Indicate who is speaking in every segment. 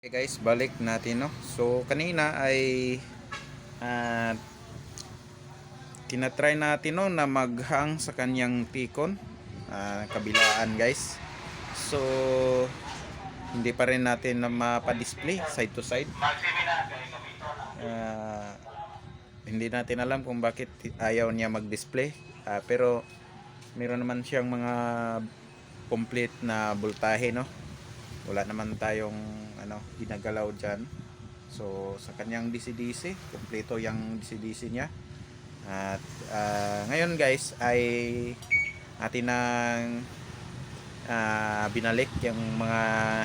Speaker 1: Okay guys, balik natin no. So kanina ay uh, tinatry natin no na maghang sa kanyang tikon, kabilaan guys. So hindi pa rin natin na mapa-display side to side. Uh, Hindi natin alam kung bakit ayaw niya mag-display. Pero meron naman siyang mga complete na voltahe no. Wala naman tayong ginagalaw diyan. So sa kanyang DC-DC, kumpleto yung DC-DC niya. At ngayon guys ay atin nang binalik yung mga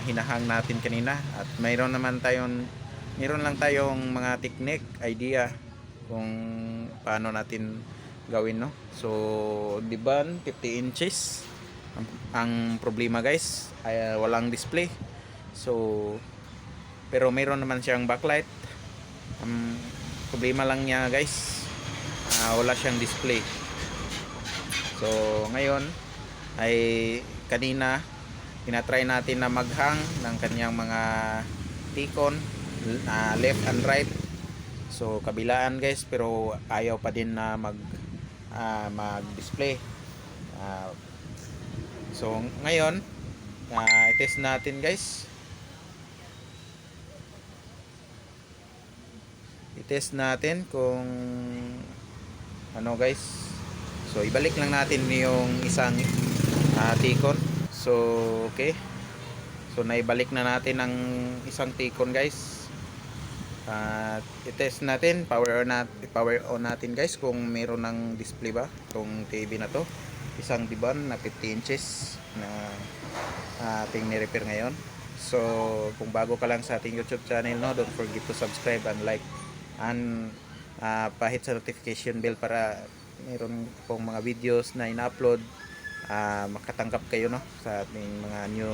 Speaker 1: hinahang natin kanina at mayroon lang tayong mga technique, idea kung paano natin gawin no. So di ba 50 inches ang problema guys ay walang display. So pero mayroon naman siyang backlight. Problema lang niya guys, wala siyang display. So ngayon ay kanina tinatry natin na maghang ng kanyang mga tikon, left and right. So kabilaan guys, pero ayaw pa din na mag-display. So ngayon i-test natin guys. I-test natin kung ano guys. So ibalik lang natin yung isang tikon. So okay. So naibalik na natin ang isang tikon guys. I-test natin, power on natin guys kung meron ng display ba itong TV na to. Isang diban na 50 inches na ating ni-repair ngayon. So kung bago ka lang sa ating YouTube channel no, don't forget to subscribe and like and pahit sa notification bell para meron pong mga videos na ina-upload, makatanggap kayo no sa ating mga new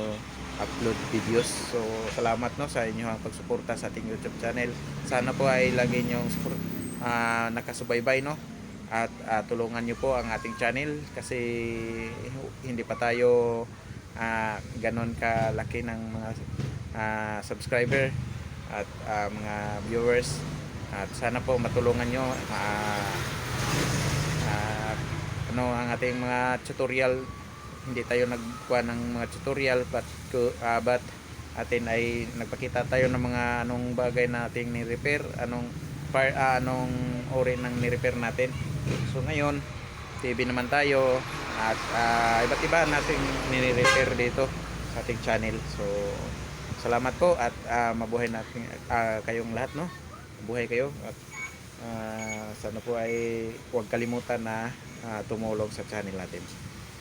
Speaker 1: upload videos. So salamat no sa inyong pagsuporta sa ating YouTube channel. Sana po ay lagi niyong nakasubaybay no at tulungan niyo po ang ating channel kasi hindi pa tayo ganon kalaki ng mga subscriber at mga viewers. At sana po matulungan nyo ang ating mga tutorial. Hindi tayo nagkuha ng mga tutorial but atin ay nagpakita tayo ng mga anong bagay na ating ni-repair, anong uri ng ni-repair natin. So ngayon TV naman tayo at iba't iba nating ni-repair dito sa ating channel. So salamat po at mabuhay natin kayong lahat no. Buhay kayo at sana po ay huwag kalimutan na tumulong sa channel natin.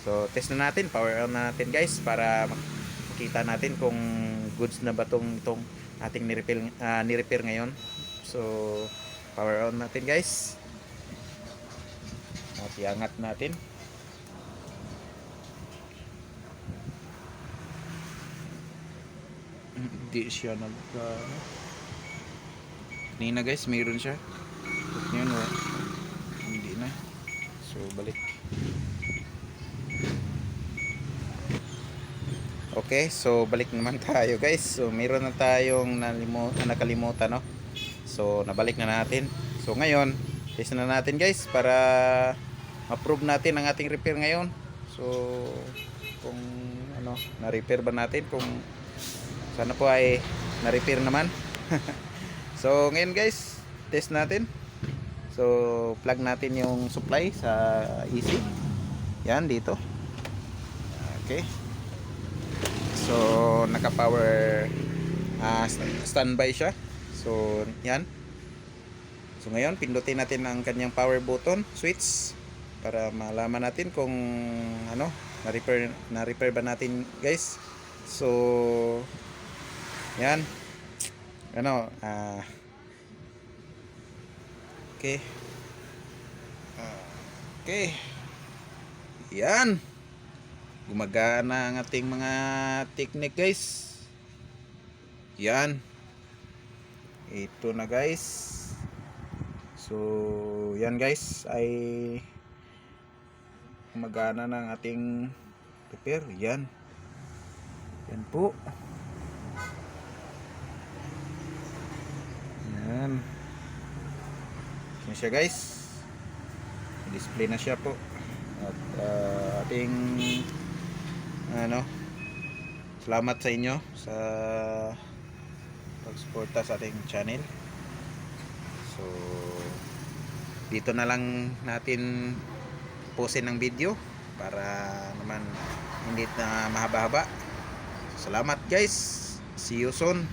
Speaker 1: So test na natin, power on na natin guys para makita natin kung goods na ba itong ating ni-repair ngayon. So power on natin guys at iangat natin. Hindi siya kanina guys, mayroon siya. Yun, hindi na. So balik. Okay, so balik naman tayo guys. So mayroon na tayong nakalimutan no. So nabalik na natin. So ngayon, test na natin guys para ma-prove natin ang ating repair ngayon. So kung na-repair ba natin, kung sana po ay na-repair naman. So ngayon guys, test natin. So plug natin yung supply sa AC. Yan dito. Okay. So naka-power standby siya. So yan. So ngayon pindutin natin ang kanyang power button switch para malaman natin kung na-repair ba natin guys. So yan. Okay. Okay. Yan. Gumagana ang ating mga technique guys. Yan. Ito na guys. So yan guys ay gumagana ng ating repair. Yan. Yan po. Yan siya guys. Display na siya po. At ating ano, salamat sa inyo sa pagsuporta sa ating channel. So dito na lang natin posin ng video para naman hindi na mahaba-haba. Salamat guys. See you soon.